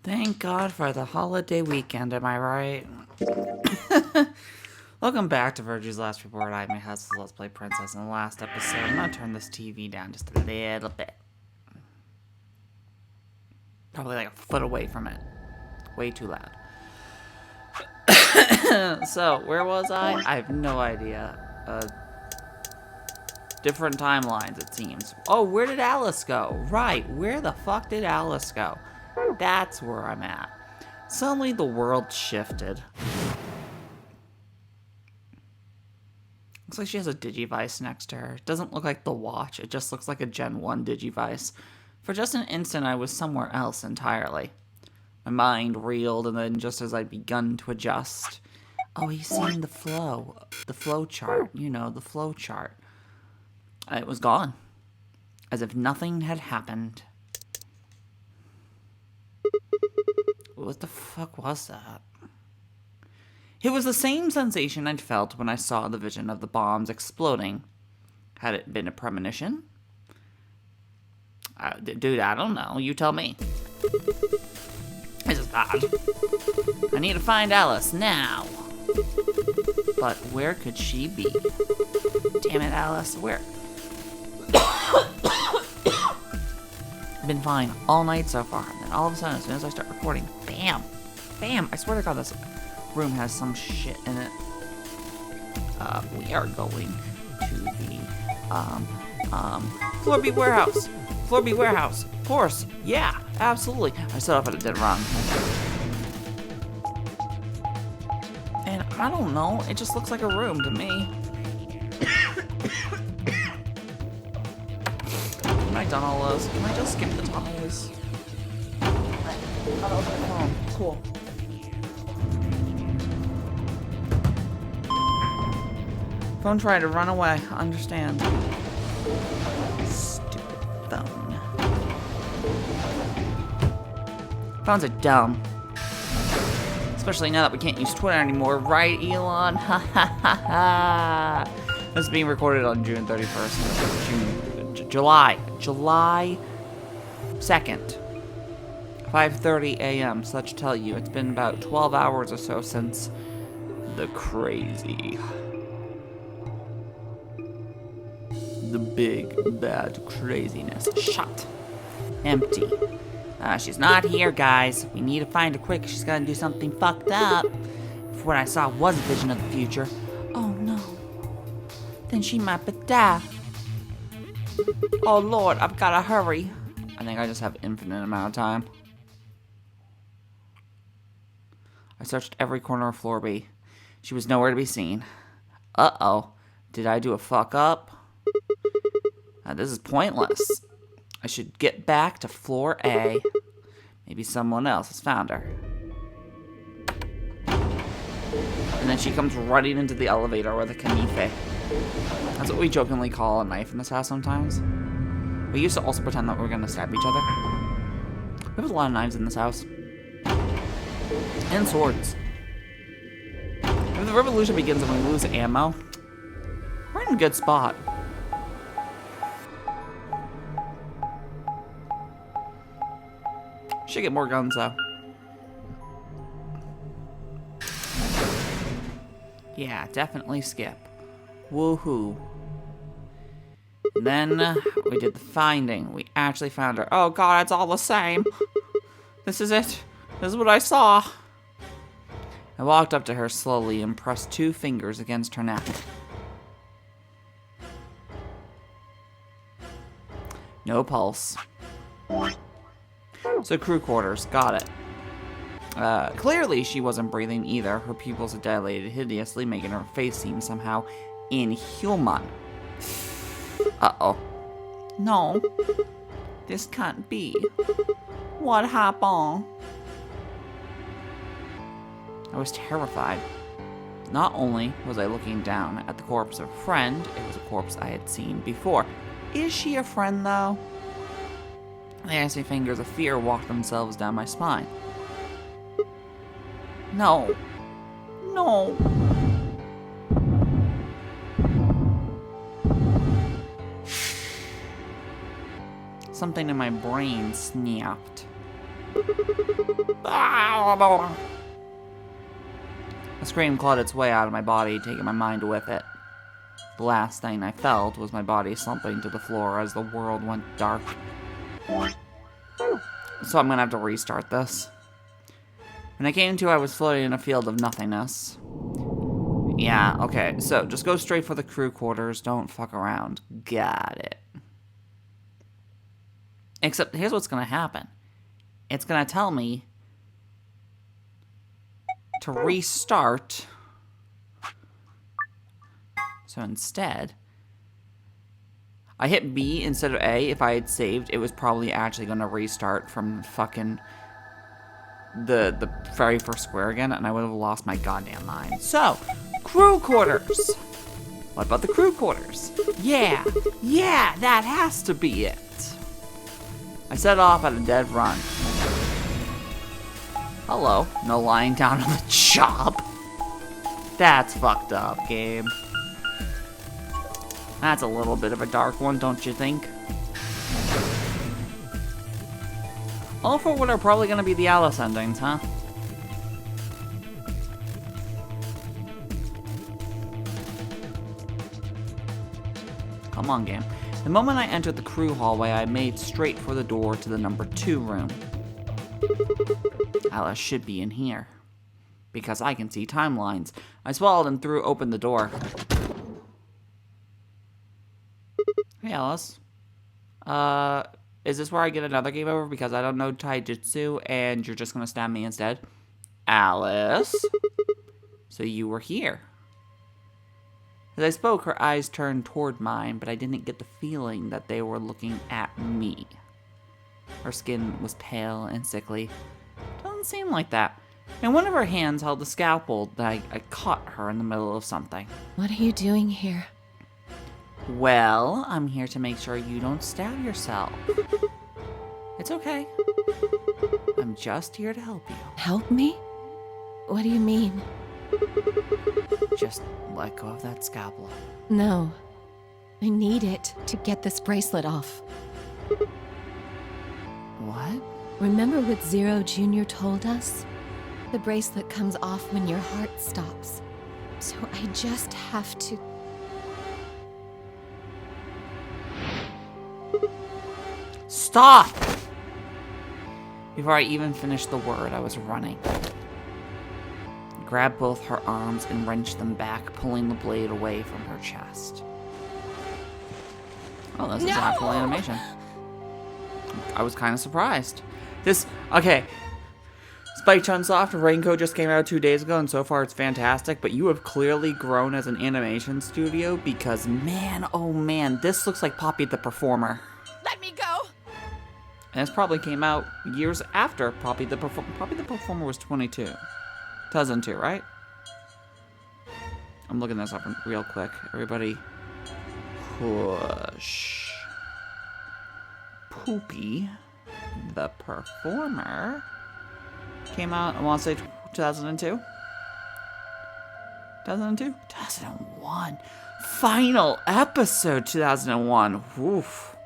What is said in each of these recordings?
Thank God for the holiday weekend, am I right? Welcome back to Virgie's Last Report. I'm your host, the Let's Play Princess. In the last episode, I'm gonna turn this TV down just a little bit. Probably like a foot away from it. Way too loud. So, where was I? I have no idea. Different timelines, it seems. Oh, where did Alice go? Right, where the fuck did Alice go? That's where I'm at. Suddenly the world shifted. Looks like she has a Digivice next to her. It doesn't look like the watch, it just looks like a Gen 1 Digivice. For just an instant, I was somewhere else entirely. My mind reeled, and then just as I'd begun to adjust... Oh, he's seen the flow chart. You know, the flow chart. It was gone. As if nothing had happened. What the fuck was that? It was the same sensation I'd felt when I saw the vision of the bombs exploding. Had it been a premonition? Dude, I don't know. You tell me. This is bad. I need to find Alice now. But where could she be? Damn it, Alice. Where? I've been fine all night so far, and then all of a sudden, as soon as I start recording, bam! Bam! I swear to God, this room has some shit in it. We are going to the, Floorby Warehouse! Floorby Warehouse! Of course! Yeah! Absolutely! I set off and it did wrong. And I don't know, it just looks like a room to me. Can I done all those? Can I just skip the tunnels? Cool. Phone tried to run away. Understand. Stupid phone. Phones are dumb. Especially now that we can't use Twitter anymore, right, Elon? Ha ha ha ha. This is being recorded on June 31st. July 2nd. 5:30 a.m. So that should tell you it's been about 12 hours or so since the crazy. The big, bad craziness. Shut. Empty. She's not here, guys. We need to find her quick. She's gonna do something fucked up. If what I saw was a vision of the future. Oh no. Then she might be dead. Oh Lord, I've gotta hurry. I think I just have infinite amount of time. I searched every corner of floor B. She was nowhere to be seen. Uh-oh. Did I do a fuck up? This is pointless. I should get back to floor A. Maybe someone else has found her. And then she comes running into the elevator with a knife. That's what we jokingly call a knife in this house sometimes. We used to also pretend that we were gonna stab each other. We have a lot of knives in this house. And swords. If the revolution begins and we lose ammo, we're in a good spot. Should get more guns though. Yeah, definitely skip. Woohoo. Then we did the finding. We actually found her. Oh God, it's all the same. This is it. This is what I saw. I walked up to her slowly and pressed 2 fingers against her neck. No pulse. So crew quarters, got it. Clearly she wasn't breathing either. Her pupils had dilated hideously, making her face seem somehow inhuman. Uh-oh. No. This can't be. What happened? I was terrified. Not only was I looking down at the corpse of a friend, it was a corpse I had seen before. Is she a friend, though? The icy fingers of fear walked themselves down my spine. No. No. Something in my brain snapped. A scream clawed its way out of my body, taking my mind with it. The last thing I felt was my body slumping to the floor as the world went dark. So I'm gonna have to restart this. When I came to, I was floating in a field of nothingness. Yeah, okay, so just go straight for the crew quarters, don't fuck around. Got it. Except, here's what's gonna happen. It's gonna tell me to restart. So instead, I hit B instead of A. If I had saved, it was probably actually gonna restart from fucking the very first square again, and I would have lost my goddamn mind. So, crew quarters. What about the crew quarters? Yeah, that has to be it. I set off at a dead run. Hello, no lying down on the job. That's fucked up, game. That's a little bit of a dark one, don't you think? All for what are probably gonna be the Alice endings, huh? Come on, game. The moment I entered the crew hallway, I made straight for the door to the number 2 room. Alice should be in here, because I can see timelines. I swallowed and threw open the door. Hey, Alice. Is this where I get another game over because I don't know taijutsu and you're just gonna stab me instead? Alice? So you were here. As I spoke, her eyes turned toward mine, but I didn't get the feeling that they were looking at me. Her skin was pale and sickly. Doesn't seem like that. And one of her hands held a scalpel that I caught her in the middle of something. What are you doing here? Well, I'm here to make sure you don't stab yourself. It's okay. I'm just here to help you. Help me? What do you mean? Just let go of that scalpel. No. I need it to get this bracelet off. What? Remember what Zero Jr. told us? The bracelet comes off when your heart stops. So I just have to... Stop! Before I even finished the word, I was running. I grabbed both her arms and wrenched them back, pulling the blade away from her chest. Oh, this is actual animation. I was kind of surprised. Okay. Spike Chunsoft Raincoat just came out 2 days ago, and so far it's fantastic, but you have clearly grown as an animation studio because, man, oh man, this looks like Poppy the Performer. Let me go! And this probably came out years after Poppy the Performer. Poppy the Performer was 22. 2002, right? I'm looking this up real quick. Everybody, push. Poopy the Performer came out, I want to say 2002? 2002? 2001. Final episode 2001. Woof.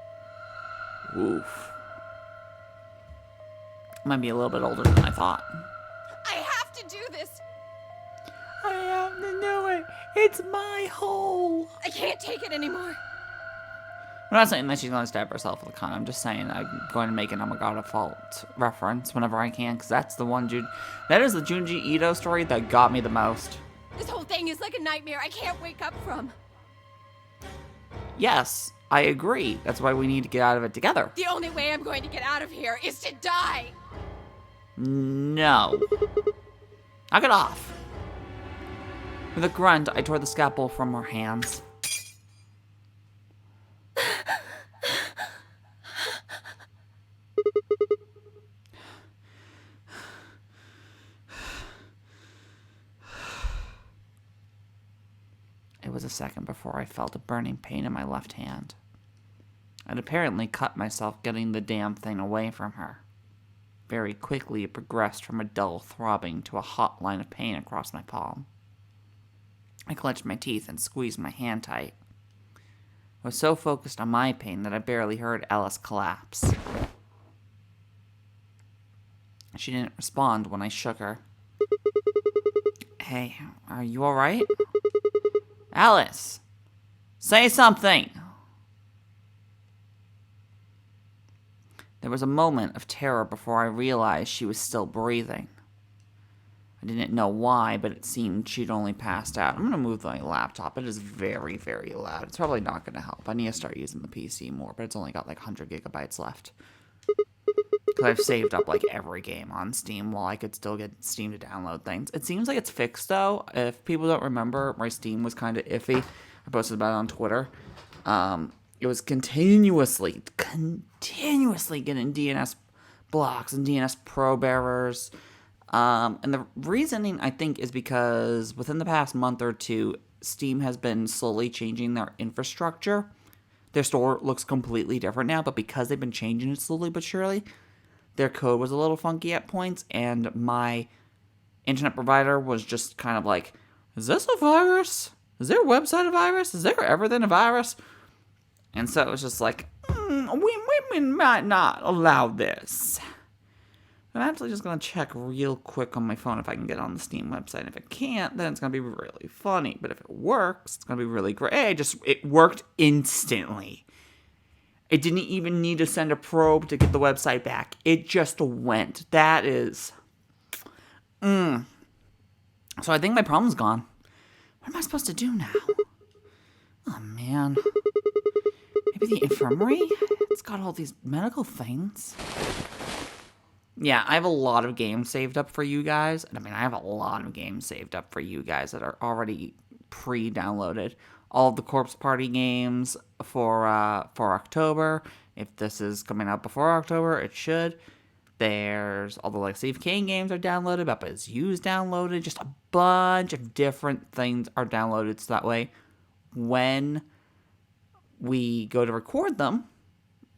Woof. Might be a little bit older than I thought. I have to do this! I have to do it. It's my hole. I can't take it anymore. I'm not saying that she's going to stab herself with a con. I'm just saying I'm going to make an Amagata Fault reference whenever I can, because that's the one that is the Junji Ito story that got me the most. This whole thing is like a nightmare I can't wake up from. Yes, I agree. That's why we need to get out of it together. The only way I'm going to get out of here is to die. No. Knock it off. With a grunt, I tore the scalpel from her hands. It was a second before I felt a burning pain in my left hand. I'd apparently cut myself getting the damn thing away from her. Very quickly, it progressed from a dull throbbing to a hot line of pain across my palm. I clenched my teeth and squeezed my hand tight. I was so focused on my pain that I barely heard Alice collapse. She didn't respond when I shook her. Hey, are you alright? Alice! Say something! There was a moment of terror before I realized she was still breathing. I didn't know why, but it seemed she'd only passed out. I'm going to move my laptop. It is very, very loud. It's probably not going to help. I need to start using the PC more, but it's only got like 100 gigabytes left. Because I've saved up like every game on Steam while I could still get Steam to download things. It seems like it's fixed though. If people don't remember, my Steam was kind of iffy. I posted about it on Twitter. It was continuously getting DNS blocks and DNS probe errors. And the reasoning, I think, is because within the past month or two, Steam has been slowly changing their infrastructure. Their store looks completely different now, but because they've been changing it slowly but surely, their code was a little funky at points, and my internet provider was just kind of like, is this a virus? Is their website a virus? Is there everything a virus? And so it was just like, we might not allow this. I'm actually just going to check real quick on my phone if I can get on the Steam website. If it can't, then it's going to be really funny. But if it works, it's going to be really great. Hey, it worked instantly. It didn't even need to send a probe to get the website back. It just went. That is... So I think my problem's gone. What am I supposed to do now? Oh, man. Maybe the infirmary? It's got all these medical things. Yeah, I have a lot of games saved up for you guys. I mean, I have a lot of games saved up for you guys that are already pre-downloaded. All of the Corpse Party games for October. If this is coming out before October, it should. There's all the Legacy of Kain games are downloaded. Beppa is Used downloaded. Just a bunch of different things are downloaded. So that way, when we go to record them,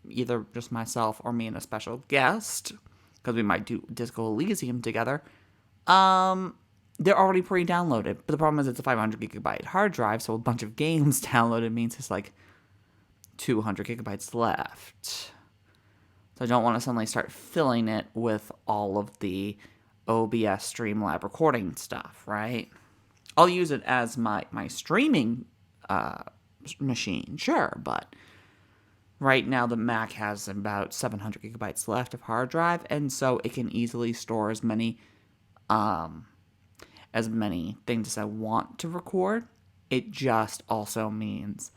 either just myself or me and a special guest, because we might do Disco Elysium together, they're already pre-downloaded. But the problem is it's a 500 gigabyte hard drive, so a bunch of games downloaded means it's like 200 gigabytes left. So I don't want to suddenly start filling it with all of the OBS Streamlab recording stuff, right? I'll use it as my streaming machine, sure, but right now the Mac has about 700 gigabytes left of hard drive, and so it can easily store as many things as I want to record. It just also means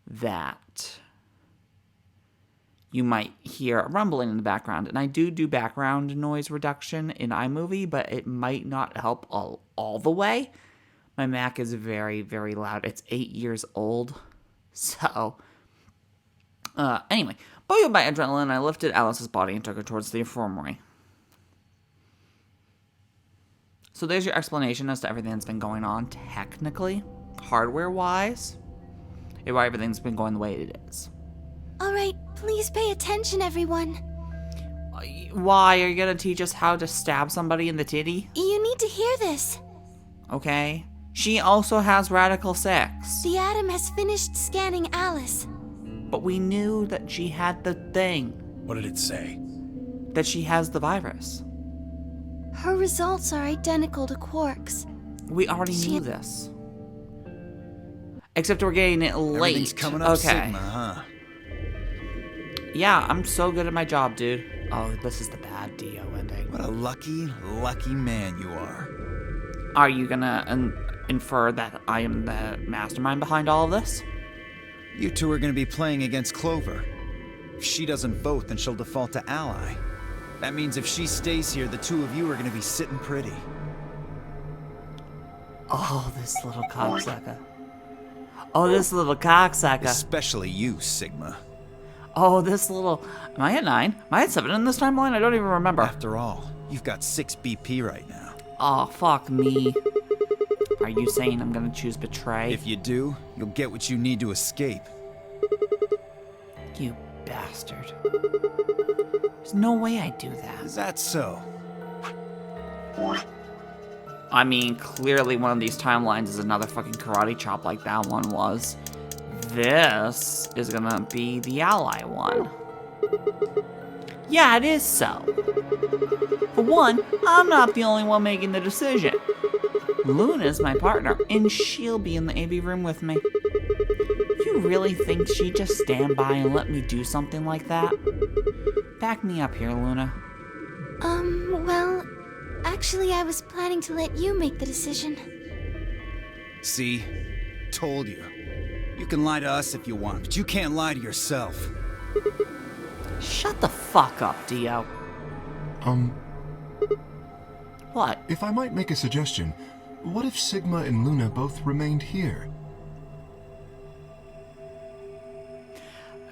that you might hear a rumbling in the background, and I do background noise reduction in iMovie, but it might not help all the way. My Mac is very, very loud. It's 8 years old, so... Anyway, buoyed by adrenaline, I lifted Alice's body and took her towards the infirmary. So there's your explanation as to everything that's been going on, technically, hardware-wise, and why everything's been going the way it is. Alright, please pay attention, everyone. Why? Are you gonna teach us how to stab somebody in the titty? You need to hear this. Okay. She also has radical sex. The Atom has finished scanning Alice. But we knew that she had the thing. What did it say? That she has the virus. Her results are identical to Quark's. We already knew this. Except we're getting it late. Everything's coming up Sigma, huh? Yeah, I'm so good at my job, dude. Oh, this is the bad Dio ending. What a lucky, lucky man you are. Are you gonna infer that I am the mastermind behind all of this? You two are gonna be playing against Clover. If she doesn't vote, then she'll default to ally. That means if she stays here, the two of you are gonna be sitting pretty. Oh, this little cocksucker. Oh, this little cocksucker. Especially you, Sigma. Oh, this little... Am I at 9? Am I at 7 in this timeline? I don't even remember. After all, you've got 6 BP right now. Oh, fuck me. Are you saying I'm gonna choose betray? If you do, you'll get what you need to escape. You bastard. There's no way I'd do that. Is that so? I mean, clearly one of these timelines is another fucking karate chop like that one was. This is gonna be the ally one. Yeah, it is so. For one, I'm not the only one making the decision. Luna's my partner, and she'll be in the AV room with me. You really think she'd just stand by and let me do something like that? Back me up here, Luna. Well, actually, I was planning to let you make the decision. See? Told you. You can lie to us if you want, but you can't lie to yourself. Shut the fuck up, Dio. What? If I might make a suggestion, what if Sigma and Luna both remained here?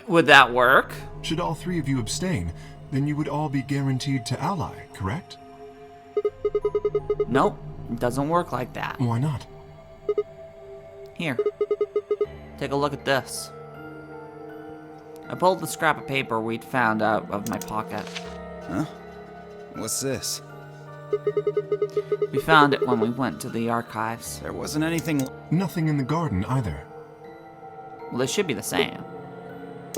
Would that work? Should all three of you abstain, then you would all be guaranteed to ally, correct? Nope, it doesn't work like that. Why not? Here, take a look at this. I pulled the scrap of paper we'd found out of my pocket. Huh? What's this? We found it when we went to the archives. There wasn't anything... Nothing in the garden either. Well, they should be the same.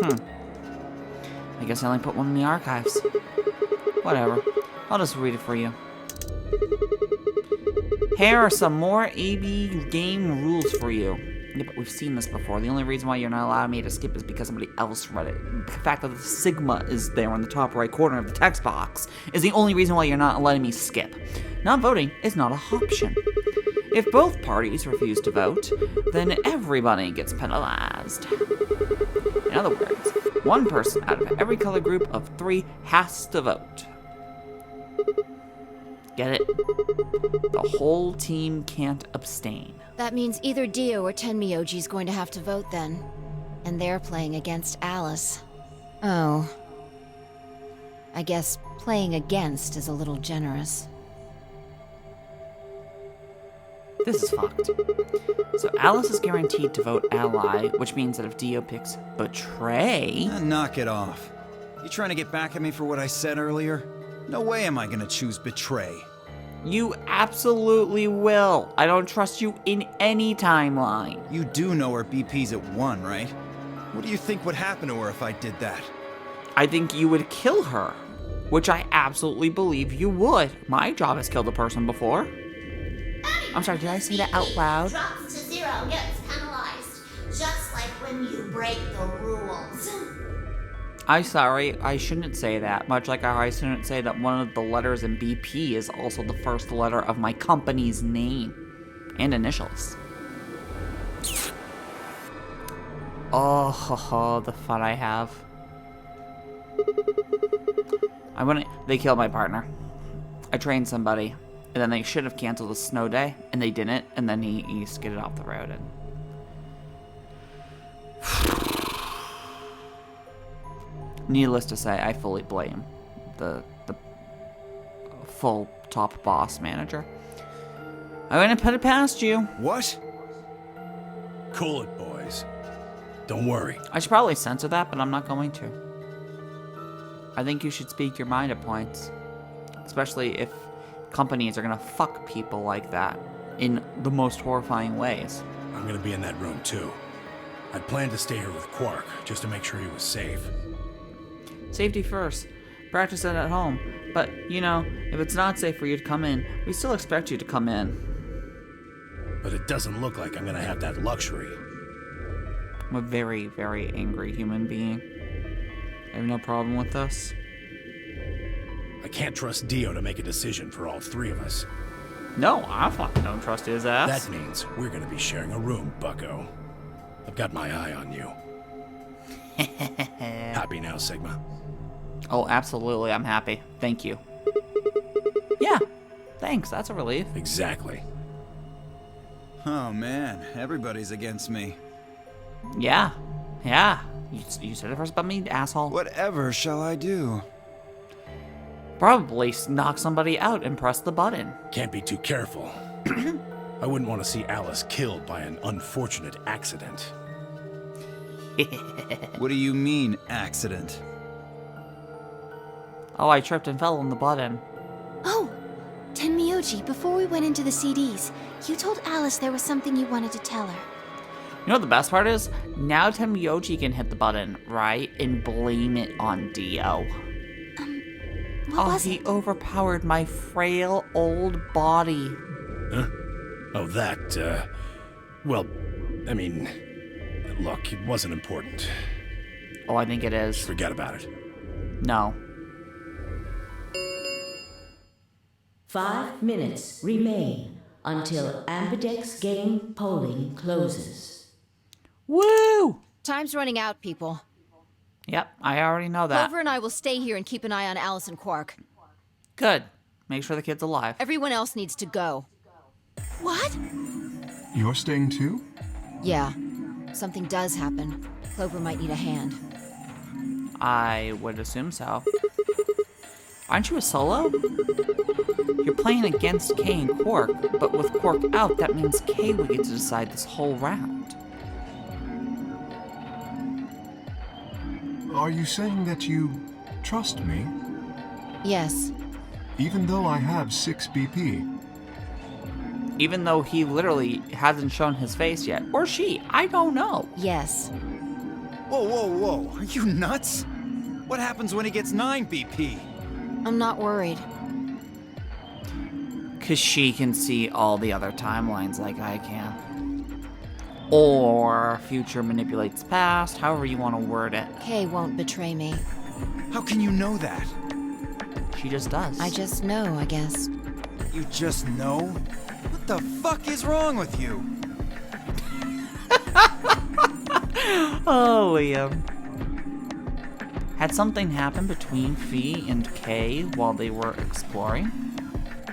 I guess I only put one in the archives. Whatever. I'll just read it for you. Here are some more AB game rules for you. Yeah, but we've seen this before. The only reason why you're not allowing me to skip is because somebody else read it. The fact that the Sigma is there in the top right corner of the text box is the only reason why you're not letting me skip. Not voting is not an option. If both parties refuse to vote, then everybody gets penalized. In other words, one person out of every color group of 3 has to vote. Get it? The whole team can't abstain. That means either Dio or Tenmyoji's going to have to vote then. And they're playing against Alice. Oh. I guess playing against is a little generous. This is fucked. So Alice is guaranteed to vote ally, which means that if Dio picks betray... Knock it off. You trying to get back at me for what I said earlier? No way am I gonna choose betray. You absolutely will. I don't trust you in any timeline. You do know her BP's at 1, right? What do you think would happen to her if I did that? I think you would kill her, which I absolutely believe you would. My job has killed a person before. I'm sorry, did I say that out loud? Drops to 0, gets penalized. Just like when you break the rules. I'm sorry, I shouldn't say that. Much like how I shouldn't say that one of the letters in BP is also the first letter of my company's name and initials. Oh, the fun I have. They killed my partner. I trained somebody, and then they should have canceled the snow day, and they didn't, and then he skidded off the road. And needless to say, I fully blame the full top boss manager. I wouldn't put it past you. What? Cool it, boys. Don't worry. I should probably censor that, but I'm not going to. I think you should speak your mind at points. Especially if companies are gonna fuck people like that in the most horrifying ways. I'm gonna be in that room too. I'd planned to stay here with Quark, just to make sure he was safe. Safety first. Practice it at home. But, you know, if it's not safe for you to come in, we still expect you to come in. But it doesn't look like I'm gonna have that luxury. I'm a very, very angry human being. I have no problem with this. I can't trust Dio to make a decision for all 3 of us. No, I fucking don't trust his ass. That means we're gonna be sharing a room, bucko. I've got my eye on you. Happy now, Sigma? Oh, absolutely, I'm happy. Thank you. Yeah, thanks, that's a relief. Exactly. Oh man, everybody's against me. Yeah. You said it first about me, asshole. Whatever shall I do? Probably knock somebody out and press the button. Can't be too careful. I wouldn't want to see Alice killed by an unfortunate accident. What do you mean, accident? Oh, I tripped and fell on the button. Oh! Tenmyoji, before we went into the CDs, you told Alice there was something you wanted to tell her. You know what the best part is? Now Tenmyoji can hit the button, right? And blame it on Dio. was he it? overpowered my frail old body. Huh? Oh, that, well, I mean, look, it wasn't important. Oh, I think it is. Forget about it. No. 5 minutes remain until Ambidex game polling closes. Woo! Time's running out, people. Yep, I already know that. Clover and I will stay here and keep an eye on Alice and Quark. Good. Make sure the kid's alive. Everyone else needs to go. What? You're staying too? Yeah. Something does happen. Clover might need a hand. I would assume so. Aren't you a solo? You're playing against Kay and Quark, but with Quark out, that means Kay will get to decide this whole round. Are you saying that you trust me? Yes. Even though I have 6 BP? Even though he literally hasn't shown his face yet. Or she, I don't know. Yes. Whoa, whoa, whoa. Are you nuts? What happens when he gets 9 BP? I'm not worried. Because she can see all the other timelines like I can. Or future manipulates past, however you want to word it. Kay won't betray me. How can you know that? She just does. I just know, I guess. You just know? What the fuck is wrong with you? Oh, Liam. Had something happened between Fee and Kay while they were exploring?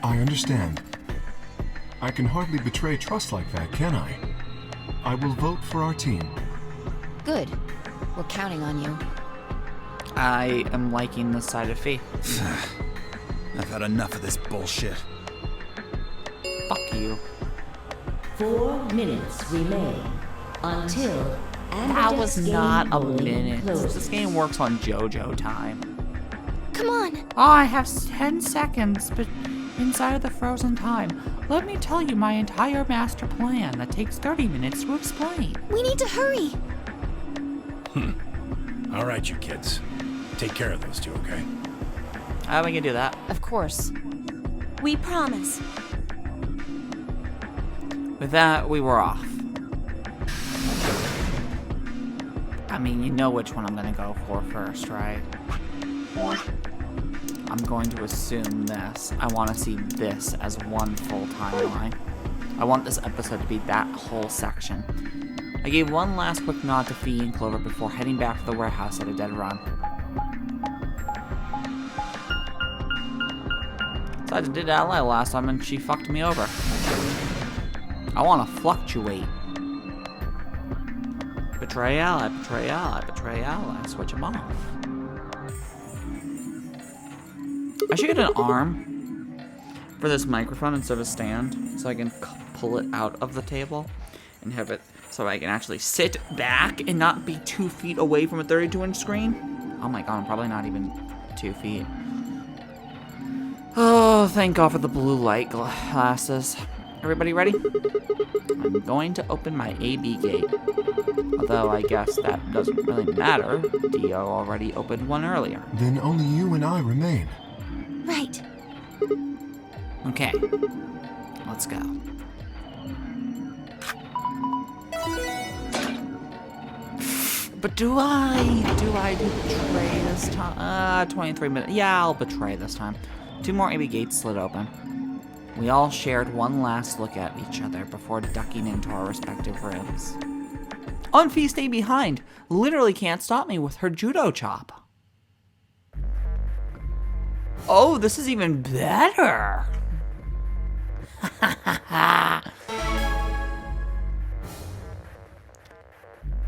I understand. I can hardly betray trust like that, can I? I will vote for our team. Good. We're counting on you. I am liking this side of Fee. I've had enough of this bullshit. Fuck you. 4 minutes remain until That was Ambidex not game a polling minute. closes. This game works on JoJo time. Come on! Oh, I have 10 seconds, but inside of the frozen time. Let me tell you my entire master plan that takes 30 minutes to explain. We need to hurry! All right, you kids. Take care of those two, okay? How are we gonna do that? Of course. We promise. With that, we were off. I mean, you know which one I'm gonna go for first, right? I'm going to assume this. I want to see this as one full timeline. I want this episode to be that whole section. I gave one last quick nod to Fee and Clover before heading back to the warehouse at a dead run. So I did Ally last time and she fucked me over. I want to fluctuate. Betray ally, betray ally, betray ally. Switch them off. I should get an arm for this microphone instead of a stand so I can pull it out of the table and have it so I can actually sit back and not be 2 feet away from a 32-inch screen. Oh my god, I'm probably not even 2 feet. Oh, thank god for the blue light glasses. Everybody ready? I'm going to open my AB gate. Although I guess that doesn't really matter. Dio already opened one earlier. Then only you and I remain. Right. Okay. Let's go. But do I betray this time? 23 minutes. Yeah, I'll betray this time. 2 more AB gates slid open. We all shared one last look at each other before ducking into our respective rooms. Unfee stayed behind. Literally can't stop me with her judo chop. Oh, this is even better.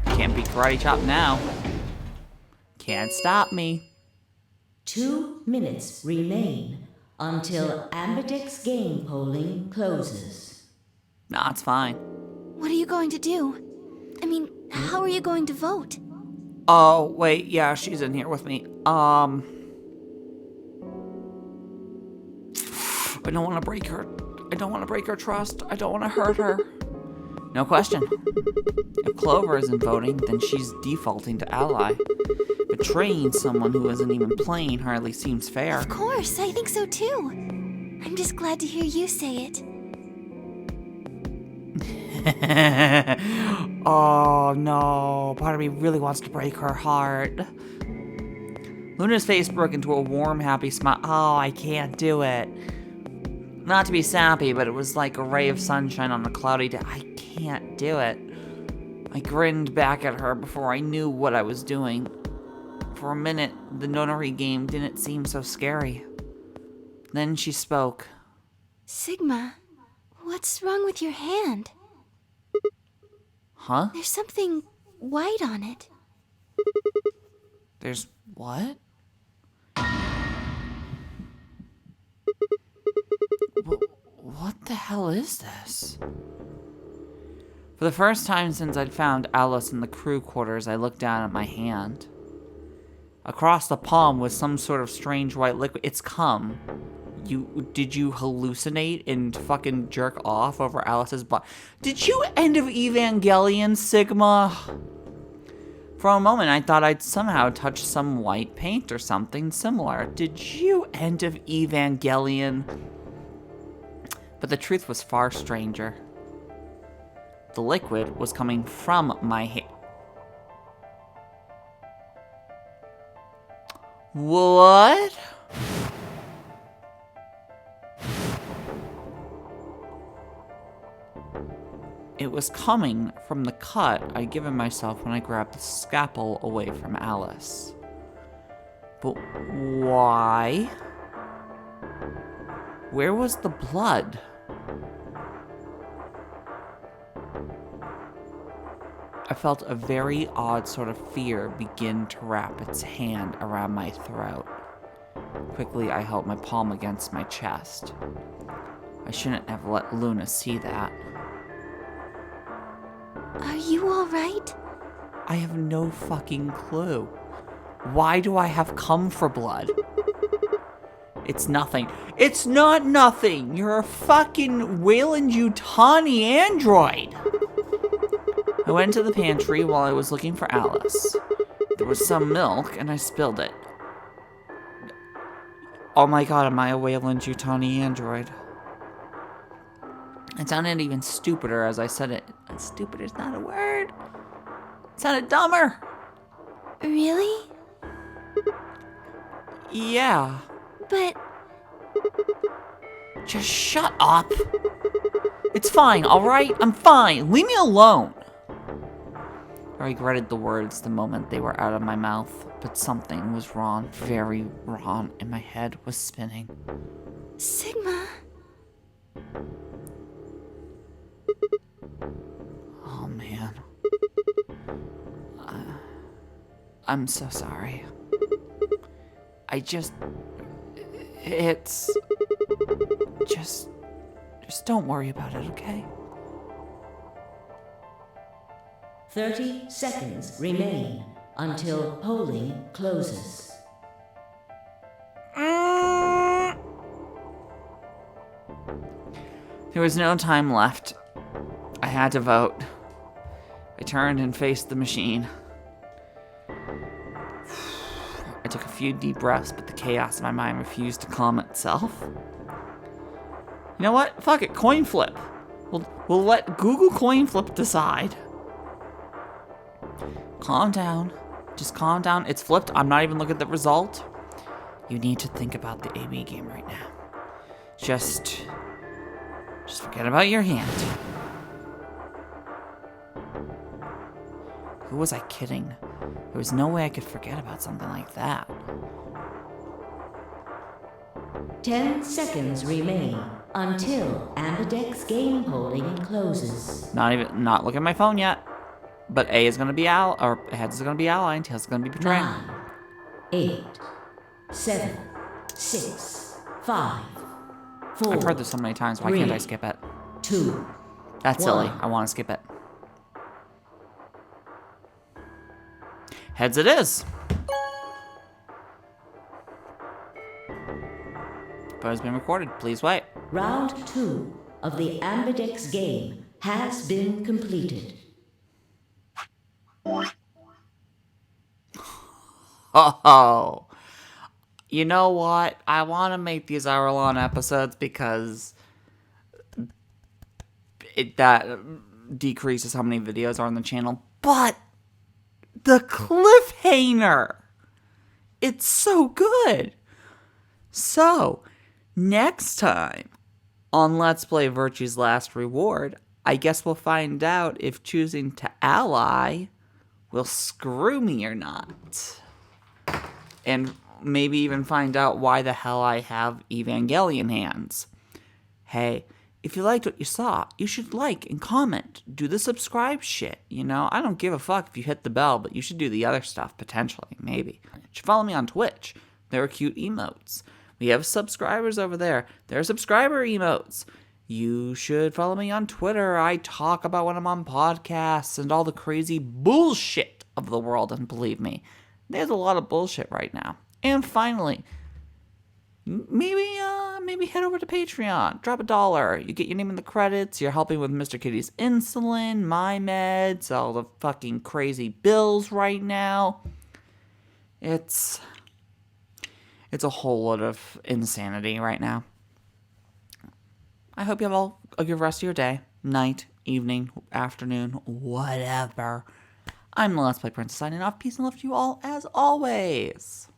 Can't be karate chop now. Can't stop me. 2 minutes remain until Ambidex game polling closes. Nah, it's fine. What are you going to do? I mean, how are you going to vote? Oh, wait, yeah, she's in here with me. I don't want to break her. I don't want to break her trust. I don't want to hurt her. No question. If Clover isn't voting, then she's defaulting to ally. If betraying someone who isn't even playing hardly seems fair. Of course, I think so too. I'm just glad to hear you say it. Oh no, part of me really wants to break her heart. Luna's face broke into a warm, happy smile. Oh, I can't do it. Not to be sappy, but it was like a ray of sunshine on a cloudy day. I can't do it. I grinned back at her before I knew what I was doing. For a minute, the notary game didn't seem so scary. Then she spoke. Sigma, what's wrong with your hand? Huh? There's something white on it. There's what? What the hell is this? For the first time since I'd found Alice in the crew quarters, I looked down at my hand. Across the palm was some sort of strange white liquid. It's cum. Did you hallucinate and fucking jerk off over Alice's butt? Did you end of Evangelion, Sigma? For a moment, I thought I'd somehow touched some white paint or something similar. Did you end of Evangelion? But the truth was far stranger. The liquid was coming from my hand. What? It was coming from the cut I'd given myself when I grabbed the scalpel away from Alice. But why? Where was the blood? I felt a very odd sort of fear begin to wrap its hand around my throat. Quickly, I held my palm against my chest. I shouldn't have let Luna see that. Are you alright? I have no fucking clue. Why do I have come for blood? It's nothing. It's not nothing! You're a fucking Weyland-Yutani android! I went to the pantry while I was looking for Alice. There was some milk, and I spilled it. Oh my god, am I a Weyland-Yutani android? It sounded even stupider as I said it. Stupid is not a word. It sounded dumber. Really? Yeah. But Just shut up. It's fine, alright? I'm fine. Leave me alone. I regretted the words the moment they were out of my mouth, but something was wrong, very wrong, and my head was spinning. Sigma, Oh man. I'm so sorry. It's... Just don't worry about it, okay? 30 seconds remain until polling closes. There was no time left. I had to vote. I turned and faced the machine. I took a few deep breaths, but the chaos in my mind refused to calm itself. You know what? Fuck it, coin flip. We'll let Google coin flip decide. Calm down. Just calm down. It's flipped. I'm not even looking at the result. You need to think about the AB game right now. Just forget about your hand. Who was I kidding? There was no way I could forget about something like that. 10 seconds remain until Ambidex game polling closes. Not looking at my phone yet. But A is gonna be heads is gonna be ally, and tails is gonna be betrayal. 9, 8, 7, 6, 5, 4. I've heard this so many times. Why can't I skip it? 2. That's silly. One. I want to skip it. Heads it is. Vote has been recorded. Please wait. Round 2 of the Ambidex game has been completed. Oh, you know what? I want to make these hour-long episodes because that decreases how many videos are on the channel. But the cliffhanger, it's so good. So, next time on Let's Play Virtue's Last Reward, I guess we'll find out if choosing to ally will screw me or not. And maybe even find out why the hell I have Evangelion hands. Hey, if you liked what you saw, you should like and comment. Do the subscribe shit, you know? I don't give a fuck if you hit the bell, but you should do the other stuff, potentially, maybe. You should follow me on Twitch. There are cute emotes. We have subscribers over there. There are subscriber emotes. You should follow me on Twitter. I talk about when I'm on podcasts and all the crazy bullshit of the world, and believe me, there's a lot of bullshit right now. And finally, maybe head over to Patreon. Drop $1. You get your name in the credits. You're helping with Mr. Kitty's insulin, my meds, all the fucking crazy bills right now. It's a whole lot of insanity right now. I hope you have all a good rest of your day, night, evening, afternoon, whatever. I'm the Let's Play Princess signing off. Peace and love to you all as always.